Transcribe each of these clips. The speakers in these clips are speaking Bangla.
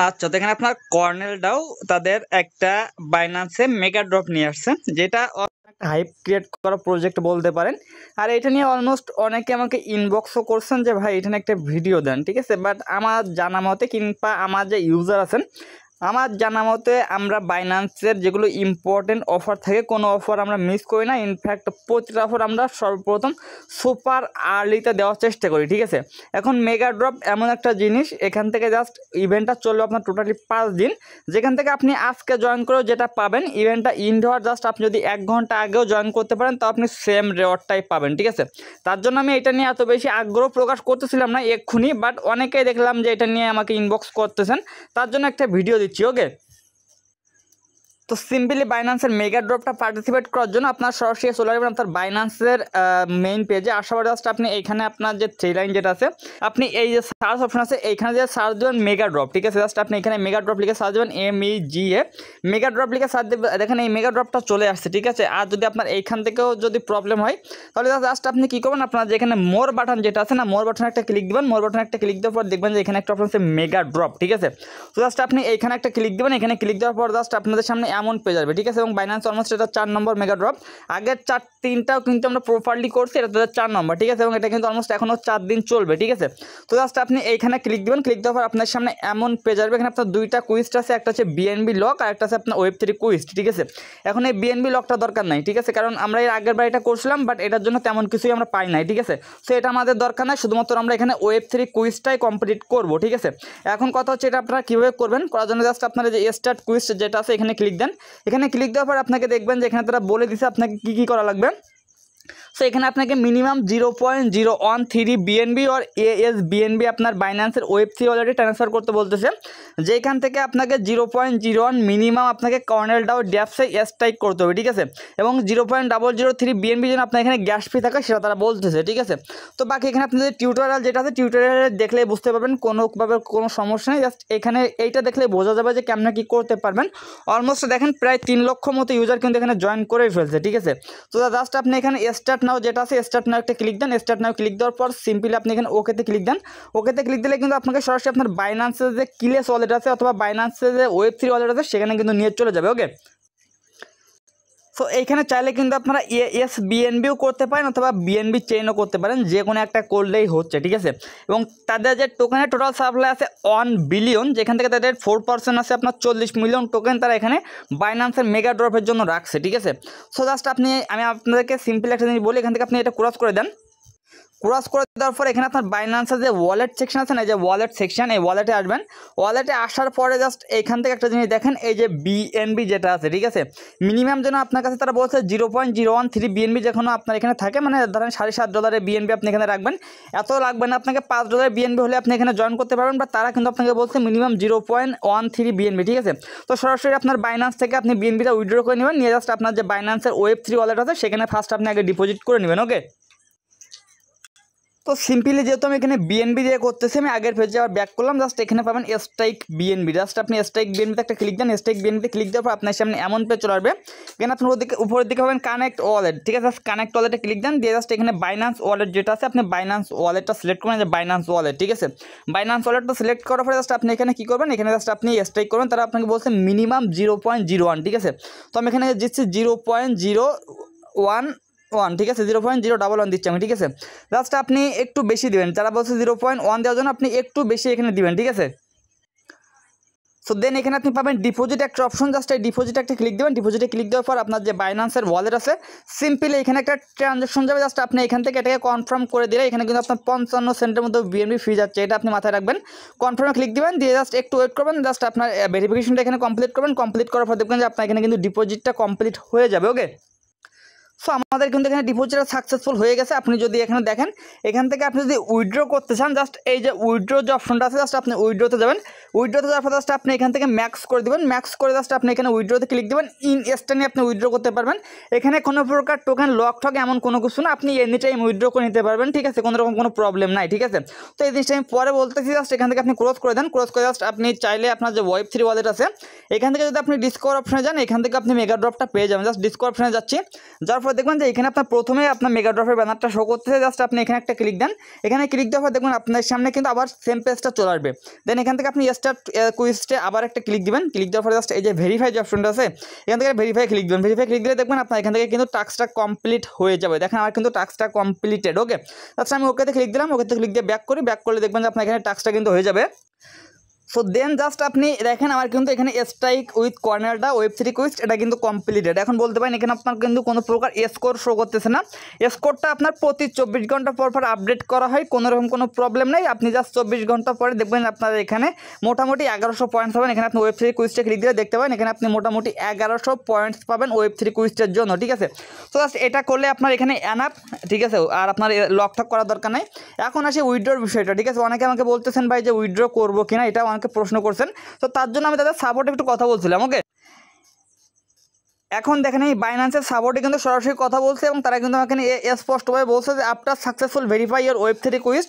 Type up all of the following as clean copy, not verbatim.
আচ্ছা, তো এখানে আপনার কর্নেলটাও তাদের একটা বাইন্যান্সে মেগা ড্রপ নিয়ে আসছে, যেটা হাইপ ক্রিয়েট করা প্রজেক্ট বলতে পারেন। আর এটা নিয়ে অলমোস্ট অনেকে আমাকে ইনবক্সও করছেন যে ভাই এটা নিয়ে একটা ভিডিও দেন, ঠিক আছে। বাট আমার জানা মতে কিংবা আমার যে ইউজার আছেন, আমার জানা মতে আমরা বাইন্যান্সের যেগুলো ইম্পর্টেন্ট অফার থাকে কোনো অফার আমরা মিস করি না। ইনফ্যাক্ট প্রতিটা অফার আমরা সর্বপ্রথম সুপার আর্লিতে দেওয়ার চেষ্টা করি, ঠিক আছে। এখন মেগা ড্রপ এমন একটা জিনিস, এখান থেকে জাস্ট ইভেন্টটা চলবে আপনার টোটালি 5 দিন, যেখান থেকে আপনি আজকে জয়েন করেও যেটা পাবেন, ইভেন্টটা ইন্ড হওয়ার জাস্ট আপনি যদি 1 ঘন্টা আগেও জয়েন করতে পারেন তো আপনি সেম রেওয়ার্ডটাই পাবেন, ঠিক আছে। তার জন্য আমি এটা নিয়ে এত বেশি আগ্রহ প্রকাশ করতেছিলাম না এক্ষুনি, বাট অনেকেই দেখলাম যে এটা নিয়ে আমাকে ইনবক্স করতেছেন, তার জন্য একটা ভিডিও দিচ্ছি, ওকে। তো সিম্পলি বাইন্যান্সের মেগা ড্রপটা পার্টিসিপেট করার জন্য আপনার সরাসরি চলে আসবেন আপনার বাইন্যান্সের মেইন পেজে। আসার জাস্ট আপনি এইখানে আপনার যে 3 লাইন যেটা আছে, আপনি এই যে সার্চ অপশন আছে এইখানে যে সার্চ দেবেন মেগা ড্রপ, ঠিক আছে। জাস্ট আপনি এখানে মেগা ড্রপ লিখে সার্চ দেবেন, MEGA মেগা ড্রপ লিখে সার্চ দেবেন, দেখেন এই মেগা ড্রপটা চলে আসছে, ঠিক আছে। আর যদি আপনার এইখান থেকেও যদি প্রবলেম হয় তাহলে জাস্ট আপনি কী করবেন, আপনার যেখানে মোর বাটন যেটা আছে না, মোর বাটনে একটা ক্লিক দেবেন। মোর বাটনে একটা ক্লিক দেওয়ার পর দেখবেন যে এখানে একটা অপশন আছে মেগা ড্রপ, ঠিক আছে। তো জাস্ট আপনি এইখানে একটা ক্লিক দেবেন, এখানে ক্লিক দেওয়ার পর জাস্ট আপনাদের সামনে এমন পেয়ে যাবে, ঠিক আছে। এবং বাইন্যান্স অলমোস্ট এটা 4 নম্বর মেগা ড্রপ, আগের 3টাও কিন্তু আমরা প্রপারলি করছি, এটা তাদের 4 নম্বর, ঠিক আছে। এবং এটা কিন্তু অলমোস্ট এখনও 4 দিন চলবে, ঠিক আছে। তো জাস্ট আপনি এইখানে ক্লিক দেবেন, ক্লিক দেওয়ার পর আপনার সামনে এমন পেয়ে যাবে, এখানে আপনার 2টা কুইজ আছে, একটা হচ্ছে BNB লক আর একটা আছে আপনার Web3 কুইজ, ঠিক আছে। এখন এই BNB লকটা দরকার নাই, ঠিক আছে, কারণ আমরা এর আগের বার এটা করছিলাম, বাট এটার জন্য তেমন কিছুই আমরা পাই নাই, ঠিক আছে। সো এটা আমাদের দরকার নাই, শুধুমাত্র আমরা এখানে Web3 কুইজটাই কমপ্লিট করব, ঠিক আছে। এখন কথা হচ্ছে এটা আপনারা কীভাবে করবেন, করার জন্য জাস্ট আপনারা যে স্টার্ট কুইজ যেটা আছে এখানে ক্লিক দেন। এখানে ক্লিক দেওয়ার পর আপনাকে দেখবেন যে এখানে তারা বলে দিছে আপনাকে কী করা লাগবে। সো এখানে আপনাকে মিনিমাম 0.013 BNB আর ASBNB আপনার বাইন্যান্সের Web3 অলরেডি ট্রান্সফার করতে বলতেছে, যেখান থেকে আপনাকে 0.01 মিনিমাম আপনাকে কর্নেলডাও ড্যাপসে স্ট্রাইক করতে হবে, ঠিক আছে। এবং 0.003 BNB যেন আপনার এখানে গ্যাস ফি থাকে সেটা তারা বলতেছে, ঠিক আছে। তো বাকি এখানে আপনাদের টিউটোরিয়াল যেটা আছে টিউটোরিয়ালে দেখলে বুঝতে পারবেন, কোনোভাবে কোনো সমস্যা নেই। জাস্ট এখানে এইটা দেখলে বোঝা যাবে যে কেমন কী করতে পারবেন। অলমোস্ট দেখেন প্রায় 3 লক্ষ মতো ইউজার কিন্তু এখানে জয়েন করেই ফেলছে, ঠিক আছে। তো জাস্ট আপনি এখানে স্টার্ট নাও যেটা আছে স্টার্ট নাও একটা ক্লিক দেন। স্টার্ট নাও ক্লিক দেওয়ার পর সিম্পলি আপনি এখানে ওকেতে ক্লিক দেন। ওকেতে ক্লিক দিলে কিন্তু আপনাকে সরাসরি আপনার বাইন্যান্সের যে কিলেস ওয়ালেট আছে অথবা বাইন্যান্সের যে Web3 ওয়ালেট আছে সেখানে কিন্তু নিয়ে চলে যাবে, ওকে। সো এইখানে চাইলে কিন্তু আপনারা ASBNBও করতে পারেন অথবা BNB চেইনও করতে পারেন, যে কোনো একটা করলেই হচ্ছে, ঠিক আছে। এবং তাদের যে টোকেনের টোটাল সাপ্লাই আছে 1 বিলিয়ন, যেখান থেকে তাদের 4% আছে আপনার 40 মিলিয়ন টোকেন তারা এখানে বাইন্যান্সের মেগা ড্রপের জন্য রাখছে, ঠিক আছে। সো জাস্ট আমি আপনাদেরকে সিম্পল একটা জিনিস বলি, এখান থেকে আপনি এটা ক্রস করে দেন। ক্রস করে দেওয়ার পর এখানে আপনার বাইন্যান্সের যে ওয়ালেট সেকশন আছে না, এই যে ওয়ালেট সেকশন, এই ওয়ালেটে আসবেন। ওয়ালেটে আসার পরে জাস্ট এইখান থেকে একটা জিনিস দেখেন, এই যে BNB যেটা আছে, ঠিক আছে, মিনিমাম যেন আপনার কাছে তারা বলছে 0.013 BNB যেখানে আপনার এখানে থাকে, মানে ধরেন $7.5 BNB আপনি এখানে রাখবেন। এত লাগবে না আপনাকে, $5 BNB হলে আপনি এখানে জয়েন করতে পারবেন, বা তারা কিন্তু আপনাকে বলছে মিনিমাম 0.13 BNB, ঠিক আছে। তো সরাসরি আপনার বাইন্যান্স থেকে আপনি BNBটা উইথড্র করে নেবেন, নিয়ে জাস্ট আপনার যে বাইন্যান্সের Web3 ওয়ালেট আছে সেখানে ফার্স্ট আপনি আগে ডিপোজিট করে নেবেন, ওকে। তো সিম্পলি যেহেতু আমি এখানে BNB দিয়ে করতেছি, আমি আগের পেজে আবার ব্যাক করলাম। জাস্ট এখানে পাবেন স্ট্রাইক BNB, জাস্ট আপনি স্ট্রাইক BNBতে একটা ক্লিক দেন। স্ট্রাইক BNBতে ক্লিক দেওয়ার পর আপনার সামনে এমন পেজ চলে আসবে, এখানে আপনার উপরের দিকে পাবেন কানেক্ট ওয়ালেট, ঠিক আছে। কানেক্ট ওয়ালেটে ক্লিক দেন, দিয়ে জাস্ট এখানে বাইন্যান্স ওয়ালেট যেটা আছে আপনি বাইন্যান্স ওয়ালেটটা সিলেক্ট করেন, যে বাইন্যান্স ওয়ালেট, ঠিক আছে। বাইন্যান্স ওয়ালেটটা সিলেক্ট করার পরে জাস্ট আপনি এখানে কী করবেন, এখানে জাস্ট আপনি স্ট্রাইক করবেন, তারা আপনাকে বলছে মিনিমাম 0.01, ঠিক আছে। তো আমি এখানে দিচ্ছি 0.01, ঠিক আছে, 0.011 দিচ্ছি আমি, ঠিক আছে। জাস্ট আপনি একটু বেশি দিবেন, যারা বলছে 0.1 দেওয়ার জন্য আপনি একটু বেশি এখানে দিবেন, ঠিক আছে। সো দেন এখানে আপনি পাবেন ডিপোজিট একটা অপশন, জাস্ট এই ডিপোজিট একটা ক্লিক দেবেন। ডিপোজিটে ক্লিক দেওয়ার পর আপনার যে বাইন্যান্সের ওয়ালেট আছে সিম্পলি এখানে একটা ট্রানজাকশন যাবে, জাস্ট আপনি এখান থেকে এটাকে কনফার্ম করে দিলে এখানে কিন্তু আপনার 55 সেন্টের মতো BNB ফি যাচ্ছে, এটা আপনি মাথায় রাখবেন। কনফার্মে ক্লিক দিবেন, দিয়ে জাস্ট একটু ওয়েট করবেন, জাস্ট আপনার ভেরিফিকেশনটা এখানে কমপ্লিট করবেন। কমপ্লিট করার পর দেখবেন যে আপনার এখানে কিন্তু ডিপোজিটটা কমপ্লিট হয়ে যাবে, ওকে। সো আমাদের কিন্তু এখানে ডিপোজিট সাকসেসফুল হয়ে গেছে। আপনি যদি এখানে দেখেন, এখান থেকে আপনি যদি উইথড্র করতে চান, জাস্ট এই যে উইথড্র যে অপশনটা আছে জাস্ট আপনি উইথড্রতে যাবেন। উইথড্রতে যাওয়ার পর জাস্ট আপনি এখান থেকে ম্যাক্স করে দেবেন। ম্যাক্স করে জাস্ট আপনি এখানে উইথড্রতে ক্লিক দেবেন, ইনস্ট্যান্টলি আপনি উইথড্র করতে পারবেন। এখানে কোনো প্রকার টোকেন লক ঠক এমন কোনো কিছু না, আপনি এনি টাইম উইথড্র করে নিতে পারবেন, ঠিক আছে, কোনো রকম কোনো প্রবলেম নাই, ঠিক আছে। তো এই জিনিসটা আমি পরে বলতেছি, জাস্ট এখান থেকে আপনি ক্রস করে দেন। ক্রস করে জাস্ট আপনি চাইলে আপনার যে Web3 ওয়ালেট আছে এখান থেকে যদি আপনি ডিসকভার অপশনে যান, এখান থেকে আপনি মেগা ড্রপটা পেয়ে যাবেন। জাস্ট ডিসকভার অপশনে যাচ্ছি, যার পর দেখবেন যে এখানে আপনার প্রথমে আপনার মেগা ড্রপের ব্যানারটা শো করতেছে, জাস্ট আপনি এখানে একটা ক্লিক দেন। এখানে ক্লিক দেওয়ার পর দেখবেন আপনার সামনে কিন্তু আবার সেম পেজটা চলে আসবে। দেন এখান থেকে আপনি স্টার্ট কুইজে আবার একটা ক্লিক দিবেন। ক্লিক দেওয়ার পর জাস্ট এই যে ভেরিফাই যে অপশনটা আছে এখান থেকে ভেরিফাই ক্লিক দেবেন। ভেরিফাই ক্লিক দিলে দেখবেন আপনার এখান থেকে কিন্তু টাস্কটা কমপ্লিট হয়ে যাবে। দেখেন আমার কিন্তু টাস্কটা কমপ্লিটেড। ওকে, জাস্ট আমি ওকেতে ক্লিক দিলাম, ওকেতে ক্লিক দিয়ে ব্যাক করি, ব্যাক করলে দেখবেন যে আপনার এখানে টাস্কটা কিন্তু হয়ে যাবে। সো দেন জাস্ট আপনি দেখেন আমার কিন্তু এখানে স্ট্রাইক উইথ কর্নারটা ওয়েব3 কুইজ এটা কিন্তু কমপ্লিটেড। এখন বলতে পারেন এখানে আপনার কিন্তু কোনো প্রকার স্কোর শো করতেছে না। স্কোরটা আপনার প্রতি 24 ঘন্টা পর পর আপডেট করা হয়, কোনো রকম কোনো প্রবলেম নেই। আপনি জাস্ট 24 ঘন্টা পরে দেখবেন আপনার এখানে মোটামুটি 1100 পয়েন্টস পাবেন। এখানে আপনি ওয়েব3 কুইজটা ক্লিক দিয়ে দেখতে পাবেন এখানে আপনি মোটামুটি 1100 পয়েন্টস পাবেন ওয়েব3 কুইজটার জন্য, ঠিক আছে। তো জাস্ট এটা করলে আপনার এখানে এনাফ, ঠিক আছে, আর আপনার লক ঠক করার দরকার নেই। এখন আসি উইথড্রর বিষয়টা, ঠিক আছে। অনেকে আমাকে বলতেছেন ভাই যে উইথড্র করবো কিনা, এটা অনেকে প্রশ্ন করছেন। তো তার জন্য আমি তাদের সাপোর্টে একটু কথা বলছিলাম। ওকে, এখন দেখেন এই বাইন্যান্সের সাপোর্টে কিন্তু সরাসরি কথা বলছে এবং তারা কিন্তু আমাকে স্পষ্টভাবে বলছে যে after successful verify your ওয়েব3 quiz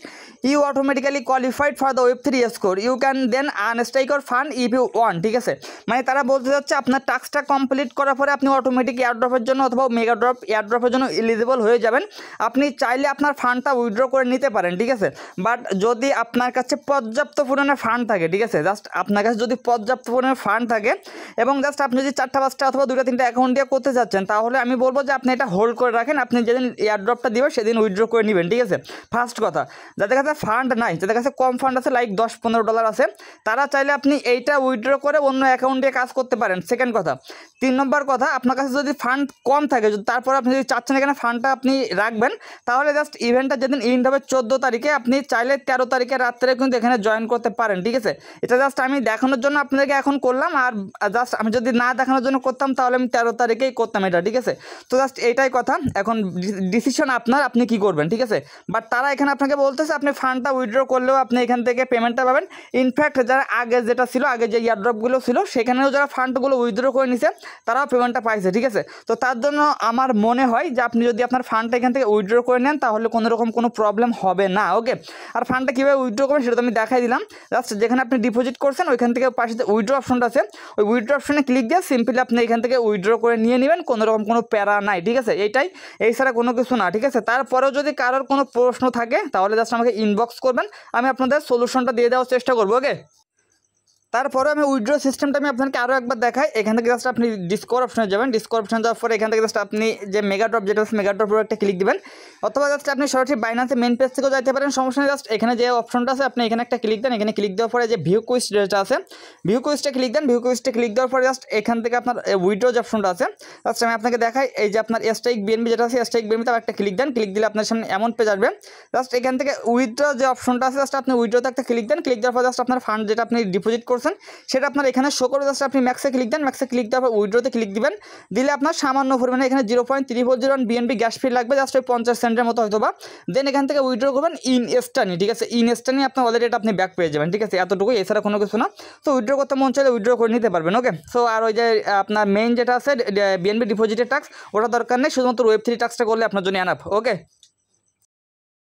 you automatically qualified for the ওয়েব3 score, you can then আনস্ট্রাইক your fund if you want, ঠিক আছে। মানে তারা বলতে যাচ্ছে আপনার টাস্কটা কমপ্লিট করার পরে আপনি অটোমেটিক এয়ারড্রপের জন্য অথবা মেগা ড্রপ এয়ারড্রপের জন্য এলিজিবল হয়ে যাবেন। আপনি চাইলে আপনার ফান্ডটা উইথড্র করে নিতে পারেন, ঠিক আছে। বাট যদি আপনার কাছে পর্যাপ্ত পরিমাণে ফান্ড থাকে, ঠিক আছে, জাস্ট আপনার কাছে যদি পর্যাপ্ত পরিমাণে ফান্ড থাকে এবং জাস্ট আপনি যদি 4টা 5টা অথবা 2টা 3টা অ্যাকাউন্ট দিয়ে করতে যাচ্ছেন, তাহলে আমি বলবো যে আপনি এটা হোল্ড করে রাখেন। আপনি যেদিন এয়ারড্রপটা দিবেন সেদিন উইথড্র করে নেবেন, ঠিক আছে। ফার্স্ট কথা, যাদের কাছে ফান্ড নাই, যাদের কাছে কম ফান্ড আছে লাইক $10-15 আছে, তারা চাইলে আপনি এইটা উইথড্র করে অন্য অ্যাকাউন্ট দিয়ে কাজ করতে পারেন। সেকেন্ড কথা। 3 নম্বর কথা, আপনার কাছে যদি ফান্ড কম থাকে, তারপর আপনি যদি চাচ্ছেন এখানে ফান্ডটা আপনি রাখবেন, তাহলে জাস্ট ইভেন্টটা যেদিন ইভেন্ট হবে 14 তারিখে, আপনি চাইলে 13 তারিখে রাত্রে কিন্তু এখানে জয়েন করতে পারেন, ঠিক আছে। এটা জাস্ট আমি দেখানোর জন্য আপনাদেরকে এখন করলাম, আর জাস্ট আমি যদি না দেখানোর জন্য করতাম তাহলে আমি 13 তারিখেই করতাম এটা, ঠিক আছে। তো জাস্ট এইটাই কথা, এখন ডিসিশন আপনার, আপনি কি করবেন, ঠিক আছে। বাট তারা এখানে আপনাকে বলতেছে আপনি ফান্ডটা উইথড্র করলেও আপনি এখান থেকে পেমেন্টটা পাবেন। ইনফ্যাক্ট যারা আগে যেটা ছিল, আগে যে এয়ারড্রপগুলো ছিল সেখানেও যারা ফান্ডগুলো উইথড্র করে নিছে তারাও পেমেন্টটা পাইছে, ঠিক আছে। তো তার জন্য আমার মনে হয় যে আপনি যদি আপনার ফান্ডটা এখান থেকে উইথড্র করে নেন তাহলে কোনো রকম কোনো প্রবলেম হবে না। ওকে, আর ফান্ডটা কীভাবে উইথড্র করবেন সেটা তো আমি দেখাই দিলাম। জাস্ট যেখানে আপনি ডিপোজিট করছেন ওইখান থেকে পাশে যে উইথড্র অপশনটা আছে, ওই উইথড্র অপশনে ক্লিক দিয়ে সিম্পলি আপনি এখান থেকে উইথড্র করে নিয়ে নেবেন, কোনো রকম কোনো প্যারা নাই, ঠিক আছে। এইটাই, এই ছাড়া কোনো কিছু না, ঠিক আছে। তারপরেও যদি কারোর কোনো প্রশ্ন থাকে তাহলে জাস্ট আমাকে ইনবক্স করবেন, আমি আপনাদের সলিউশনটা দিয়ে দেওয়ার চেষ্টা করবো। ওকে, তারপরে আমি উইথড্র সিস্টেমটা আমি আপনাকে আরও একবার দেখাই। এখান থেকে জাস্ট আপনি ডিসকভার অপশনে যাবেন, ডিসকভার অপশন যাওয়ার পরে এখান থেকে জাস্ট আপনি যে মেগা ড্রপ যেটা আছে মেগা ড্রপের একটা ক্লিক দিবেন, অথবা জাস্ট আপনি সরাসরি বাইন্যান্সের মেন পেজ থেকেও যাইতে পারেন, সমস্যা নেই। জাস্ট এখানে যে অপশনটা আছে আপনি এখানে একটা ক্লিক দেন, এখানে ক্লিক দেওয়ার পরে যে ভিউ কুইজ যেটা আছে ভিউ কুইজটা ক্লিক দেন। ভিউ কুইজটা ক্লিক দেওয়ার পরে জাস্ট এখান থেকে আপনার উইথড্র যে অপশনটা আছে, জাস্ট আমি আপনাকে দেখাই। এই যে আপনার স্ট্রাইক বিএনবি যেটা আছে স্ট্রাইক বিএনবিতে একটা ক্লিক দেন, ক্লিক দিলে আপনার সামনে এমন পেজ আসবে। জাস্ট এখান থেকে উইথড্র যে অপশনটা আছে জাস্ট আপনি উইথড্রতে একটা ক্লিক দেন, ক্লিক দেওয়ার পর জাস্ট আপনার ফান্ড যেটা আপনি ডিপোজিট করছেন সেটা আপনার এখানে শো করে, জাস্ট আপনি ম্যাক্সে ক্লিক দেন, ম্যাক্সে ক্লিক দেওয়ার পর উইথড্রতে ক্লিক দিবেন। দিলে আপনার সামান্য পরিমাণে এখানে 0.3401 বিএনবি গ্যাস ফি লাগবে, জাস্ট ওই 50 সেন্টের মতো হয়তো বা। দেন এখান থেকে উইথড্র করবেন ইনস্টানি, ঠিক আছে। ইনস্টানি আপনার অলরেডি এটা আপনি ব্যাক পেয়ে যাবেন, ঠিক আছে। এতটুকুই, এছাড়া কোনো কিছু না। তো উইথড্র করতে মন চাইলে উইথড্র করে নিতে পারবেন। ওকে, সো আর ওই যে আপনার মেইন যেটা আছে বিএনবি ডিপোজিটের টাস্ক ওটা দরকার নেই, শুধুমাত্র ওয়েব3 টাস্কটা করলে আপনার জন্য এনাফ। ওকে।